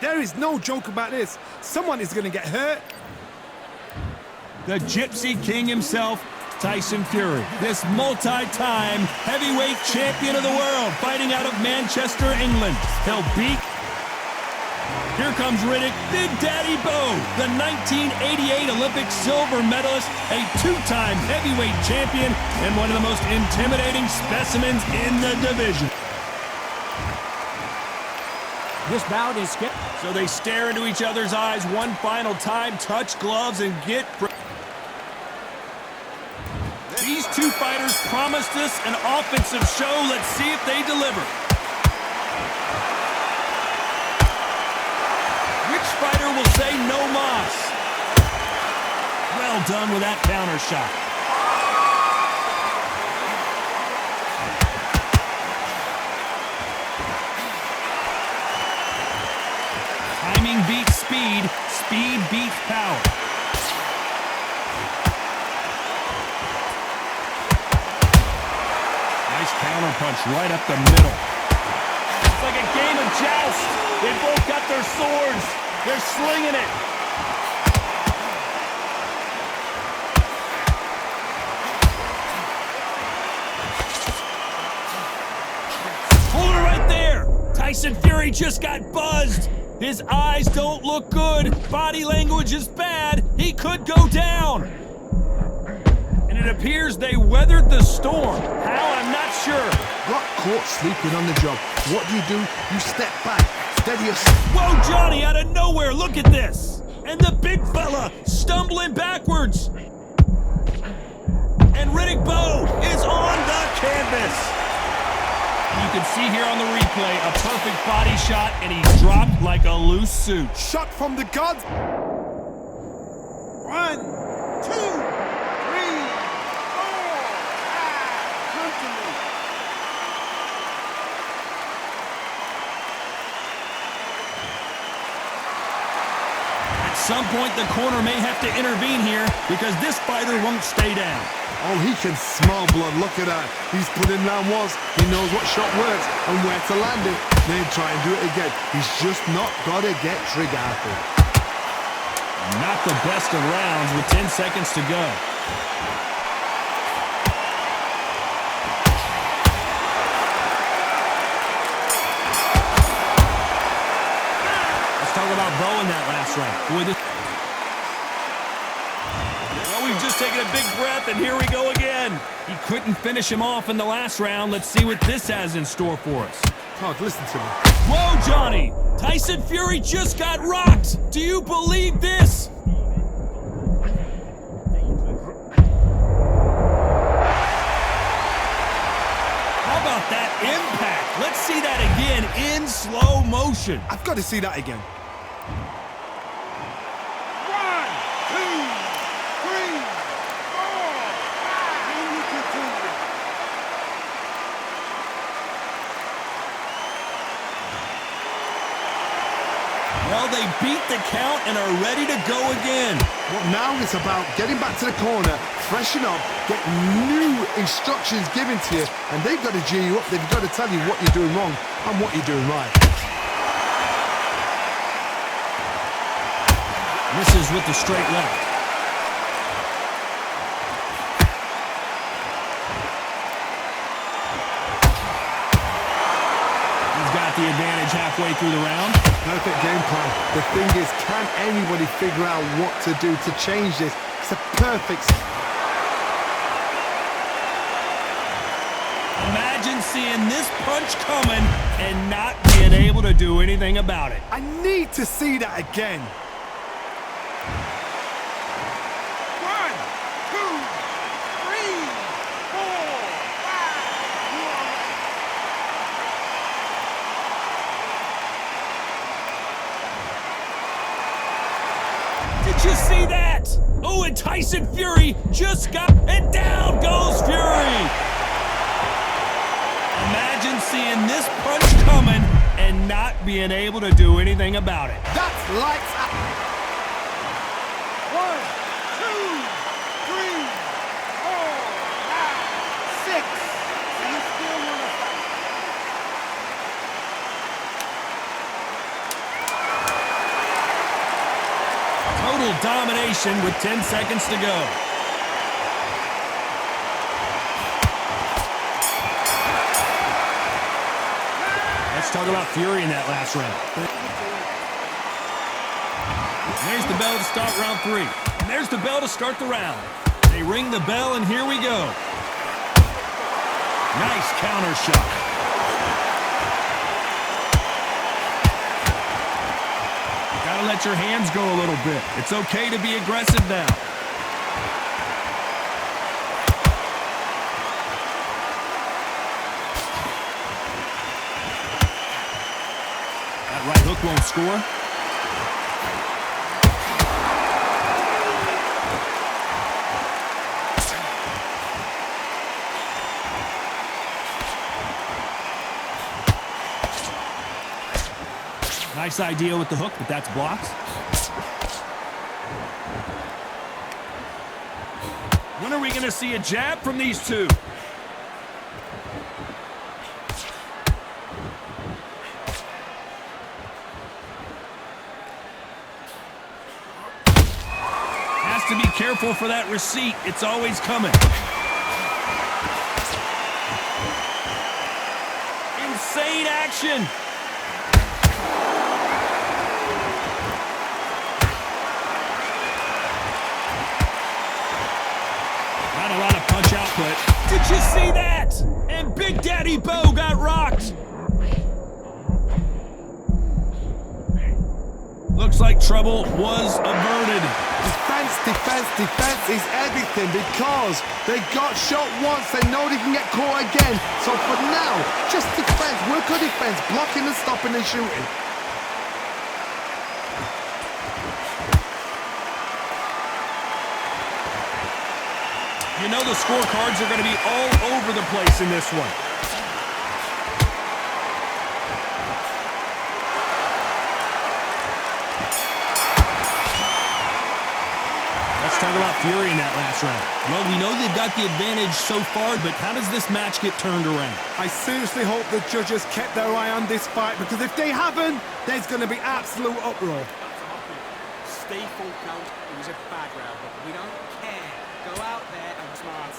There is no joke about this. Someone is going to get hurt. The Gypsy King himself, Tyson Fury. This multi-time heavyweight champion of the world, fighting out of Manchester, England. He'll beat... Here comes Riddick, Big Daddy Bowe, the 1988 Olympic silver medalist, a two-time heavyweight champion, and one of the most intimidating specimens in the division. This bout is skipped. So they stare into each other's eyes one final time, touch gloves, and get... These two fighters promised us an offensive show. Let's see if they deliver. Which fighter will say no mas? Well done with that counter shot. Timing beats speed, speed beats power. Nice counter punch right up the middle. It's like a game of joust. They both got their swords. They're slinging it. Hold it right there. Tyson Fury just got buzzed. His eyes don't look good. Body language is bad. He could go down. And it appears they weathered the storm. How? I'm not sure. Got caught sleeping on the job. What do? You step back. Steady yourself. Whoa, Johnny, out of nowhere. Look at this. And the big fella stumbling backwards. And Riddick Bowe is on the canvas. You can see here on the replay a perfect body shot, and he's dropped like a loose suit. Shot from the gods. 1, 2, 3, 4, 5. Come to me. At some point, the corner may have to intervene here because this fighter won't stay down. Oh, he can smell blood. Look at that. He's putting down walls. He knows what shot works and where to land it. Then try and do it again. He's just not got to get trigger happy. Not the best of rounds with 10 seconds to go. Let's talk about Bowe in that last round. Boy, well, we've just taken a big breath, and here we go again. He couldn't finish him off in the last round. Let's see what this has in store for us. Todd, listen to me. Whoa, Johnny! Tyson Fury just got rocked! Do you believe this? How about that impact? Let's see that again in slow motion. I've got to see that again. 1, 2, 3, 4. Well, they beat the count and are ready to go again. Well, now it's about getting back to the corner, freshen up, get new instructions given to you, and they've got to G you up. They've got to tell you what you're doing wrong and what you're doing right. Misses with the straight left. He's got the advantage halfway through the round. Perfect game plan. The thing is, can anybody figure out what to do to change this? It's a perfect... Imagine seeing this punch coming and not being able to do anything about it. I need to see that again. 1, 2, 3, 4, 5. Did you see that? Oh, and Tyson Fury just got... And down goes Fury! Imagine seeing this punch coming and not being able to do anything about it. That's lights out. 1, 2, 3, 4, 5, 6. And you still want to fight. Total domination with 10 seconds to go. Let's talk about fury in that last round. There's the bell to start round 3. And there's the bell to start the round. They ring the bell, and here we go. Nice counter shot. Gotta let your hands go a little bit. It's okay to be aggressive now. That right hook won't score. Nice idea with the hook, but that's blocked. When are we going to see a jab from these two? Has to be careful for that receipt. It's always coming. Insane action. Not a lot of punch output. Did you see that? And Big Daddy Bowe got rocked. Looks like trouble was averted. Defense, defense, defense is everything because they got shot once. They know they can get caught again. So for now, just defense, work on defense, blocking and stopping and shooting. You know the scorecards are going to be all over the place in this one. Let's talk about fury in that last round. Well, we know they've got the advantage so far, but how does this match get turned around? I seriously hope the judges kept their eye on this fight, because if they haven't, there's going to be absolute uproar. Stay full count. It was a bad round, but we don't care. Go out there and smart.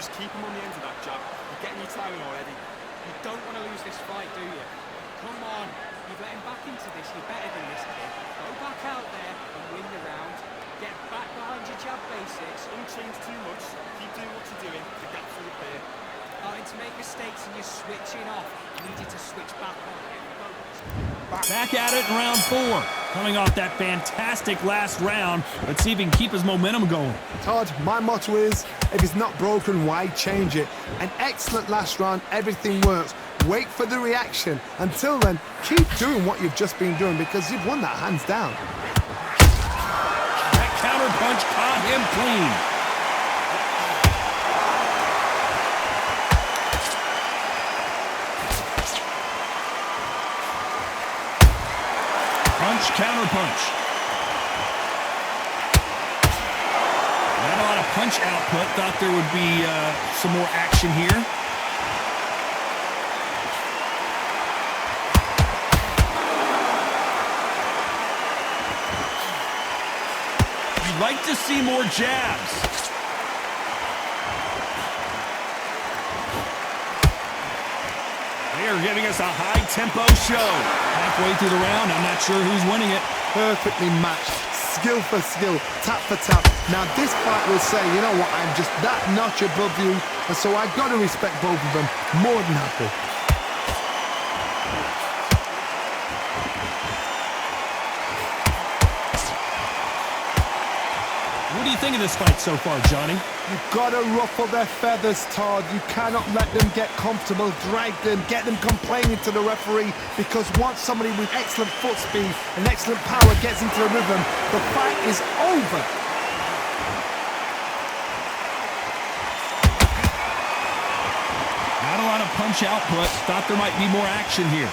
Just keep him on the end of that jab. You're getting your timing already. You don't want to lose this fight, do you? Come on. You've let him back into this. You're better than this kid. Go back out there and win the round. Get back behind your jab basics. Don't change too much. Keep doing what you're doing. The gap's will appear. Starting to make mistakes and you're switching off. You need you to switch back on. Back at it in round 4. Coming off that fantastic last round. Let's see if he can keep his momentum going. Todd, my motto is, if it's not broken, why change it? An excellent last round, everything works. Wait for the reaction. Until then, keep doing what you've just been doing because you've won that hands down. That counter punch caught him clean. Punch, counter punch. Not a lot of punch output. Thought there would be some more action here. You'd like to see more jabs. They are giving us a high-tempo show. Halfway through the round, I'm not sure who's winning it. Perfectly matched, skill for skill, tap for tap. Now this fight will say, you know what, I'm just that notch above you, and so I've got to respect both of them. More than happy. What do you think of this fight so far, Johnny? You've got to ruffle their feathers, Todd. You cannot let them get comfortable, drag them, get them complaining to the referee, because once somebody with excellent foot speed and excellent power gets into the rhythm, the fight is over. Not a lot of punch output. Thought there might be more action here.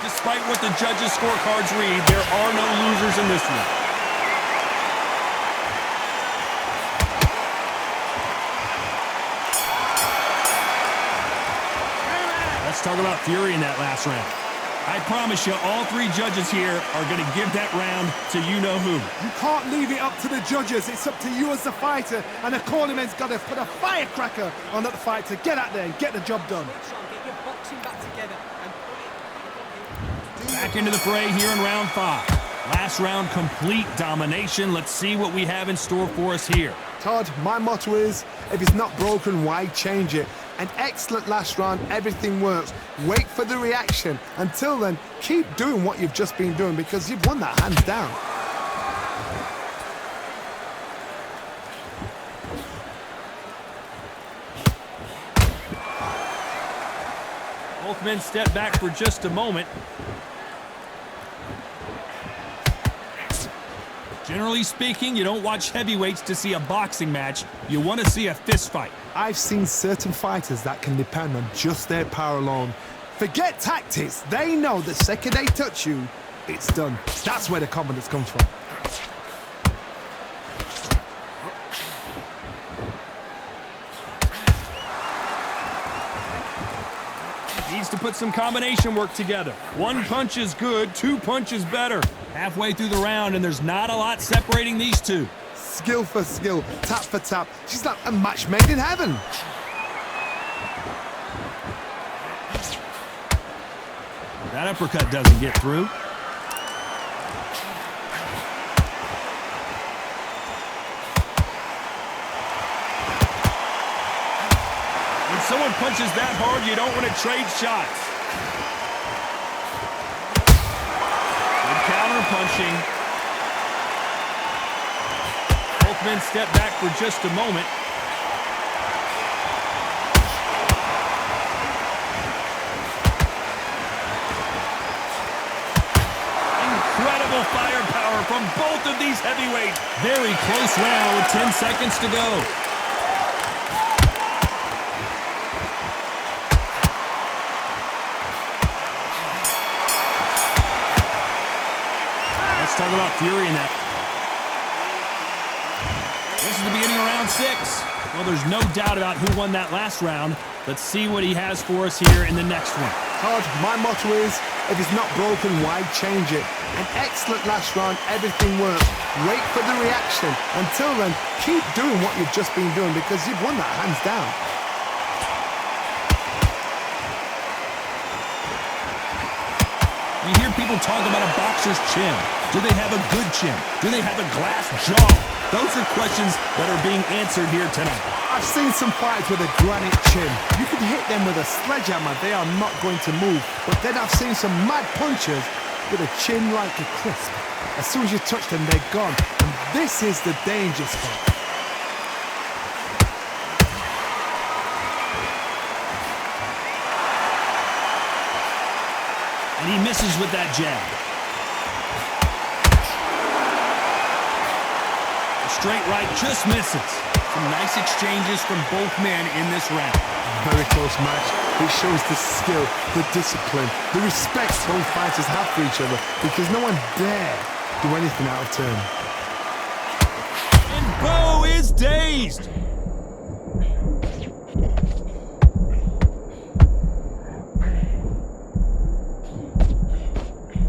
Despite what the judges' scorecards read, there are no losers in this one. Let's Let's talk about fury in that last round. I promise you, all three judges here are going to give that round to you-know-who. You can't leave it up to the judges. It's up to you as the fighter, and the cornerman's got to put a firecracker on that fight to get out there and get the job done. Get your boxing back together and put it. Back into the fray here in round 5. Last round, complete domination. Let's see what we have in store for us here. Todd, my motto is, if it's not broken, why change it? An excellent last round, everything works. Wait for the reaction. Until then, keep doing what you've just been doing because you've won that hands down. Both men step back for just a moment. Generally speaking, you don't watch heavyweights to see a boxing match. You want to see a fist fight. I've seen certain fighters that can depend on just their power alone. Forget tactics. They know the second they touch you, it's done. That's where the confidence comes from. Needs to put some combination work together. One punch is good, 2 punches better. Halfway through the round, and there's not a lot separating these two. Skill for skill, tap for tap. She's like a match made in heaven. That uppercut doesn't get through. When someone punches that hard, you don't want to trade shots. Good counter punching. Both men step back for just a moment. Incredible firepower from both of these heavyweights. Very close round with 10 seconds to go. Let's talk about fury in that. This is the beginning of round 6. Well, there's no doubt about who won that last round. Let's see what he has for us here in the next one. Todd, my motto is, if it's not broken, why change it? An excellent last round, everything works. Wait for the reaction. Until then, keep doing what you've just been doing because you've won that hands down. You hear people talk about a boxer's chin. Do they have a good chin? Do they have a glass jaw? Those are questions that are being answered here tonight. I've seen some fights with a granite chin. You can hit them with a sledgehammer, they are not going to move. But then I've seen some mad punchers with a chin like a crisp. As soon as you touch them, they're gone. And this is the danger spot. And he misses with that jab. A straight right just misses. Some nice exchanges from both men in this round. Very close match. It shows the skill, the discipline, the respect both fighters have for each other because no one dare do anything out of turn. And Bowe is dazed.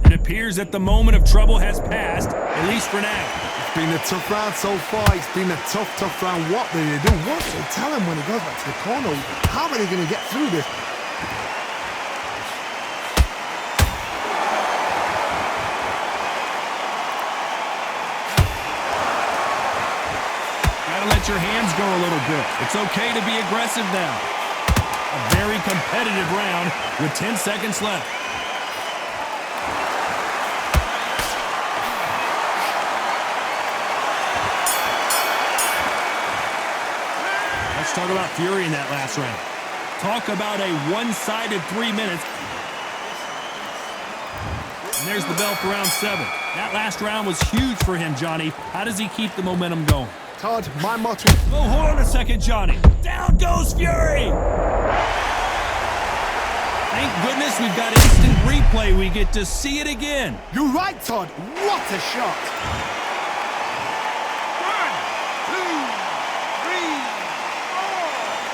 It appears that the moment of trouble has passed, at least for now. It's been a tough round so far. It's been a tough round. What do they do? What do they tell him when he goes back to the corner? How are they going to get through this? Gotta let your hands go a little bit. It's okay to be aggressive now. A very competitive round with 10 seconds left. Let's talk about fury in that last round. Talk about a one-sided 3 minutes. And there's the bell for round 7. That last round was huge for him, Johnny. How does he keep the momentum going? Todd, my motto... Oh, hold on a second, Johnny. Down goes Fury! Thank goodness we've got instant replay. We get to see it again. You're right, Todd. What a shot. 1, 2, 3, 4,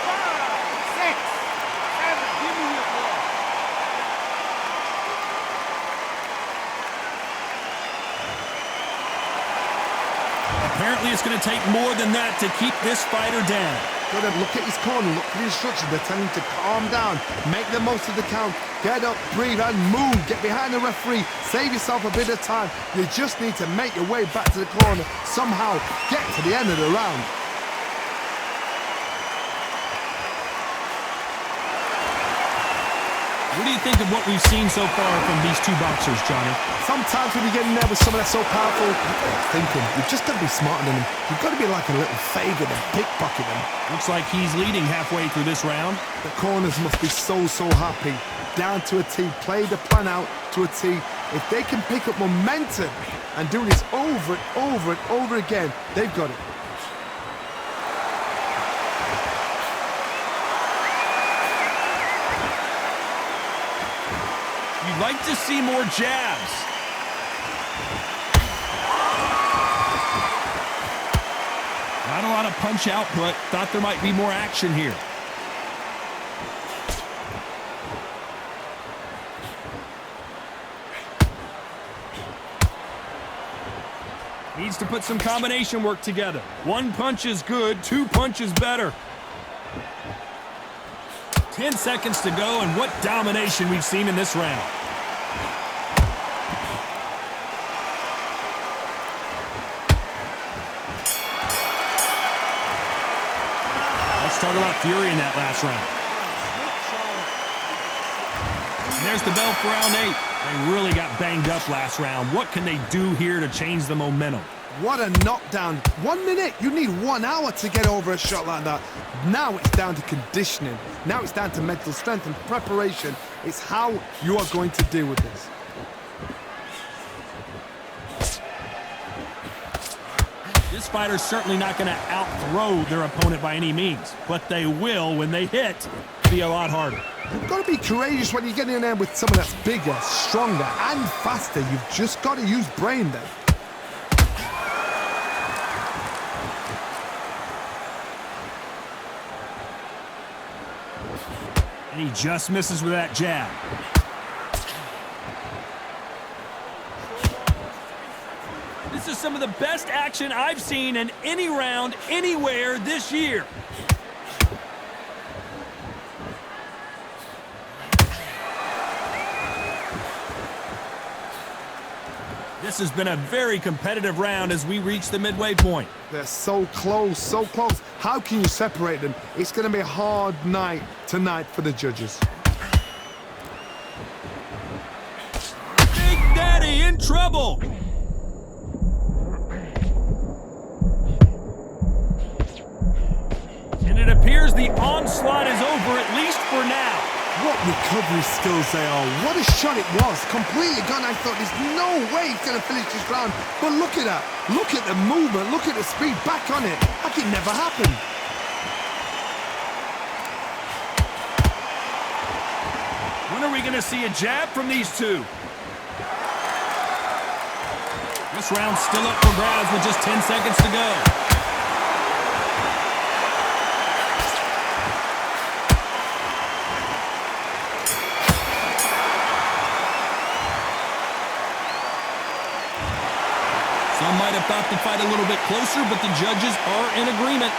5, 6, 7. Give me your ball. it's going to take more than that to keep this fighter down. Go then, look at his corner, look at the instructions. They're telling him to calm down, make the most of the count, get up, breathe, and move. Get behind the referee, save yourself a bit of time. You just need to make your way back to the corner, somehow get to the end of the round. What do you think of what we've seen so far from these two boxers, Johnny? Sometimes when you get in there with someone that's so powerful, thinking, you've just got to be smarter than him. You've got to be like a little Fagin and pickpocket him. Looks like he's leading halfway through this round. The corners must be so happy. Down to a T, play the plan out to a T. If they can pick up momentum and do this over and over and over again, they've got it. You'd like to see more jabs. Not a lot of punch output. Thought there might be more action here. Needs to put some combination work together. One punch is good, two punches better. 10 seconds to go, and what domination we've seen in this round. Let's talk about fury in that last round. And there's the bell for round 8. They really got banged up last round. What can they do here to change the momentum? What a knockdown. 1 minute, you need 1 hour to get over a shot like that. Now it's down to conditioning. Now it's down to mental strength and preparation. It's how you are going to deal with this. This fighter's certainly not going to outthrow their opponent by any means, but they will, when they hit, be a lot harder. You've got to be courageous when you get in there with someone that's bigger, stronger, and faster. You've just got to use brain then. And he just misses with that jab. This is some of the best action I've seen in any round, anywhere this year. This has been a very competitive round as we reach the midway point. They're so close, so close. How can you separate them? It's going to be a hard night tonight for the judges. Big Daddy in trouble. And it appears the onslaught is over, at least for now. What recovery skills they are. What a shot it was. Completely gone. I thought there's no way he's going to finish this round. But look at that. Look at the movement. Look at the speed. Back on it. Like it never happened. When are we going to see a jab from these two? This round's still up for grabs with just 10 seconds to go. Some might have thought the fight a little bit closer, but the judges are in agreement.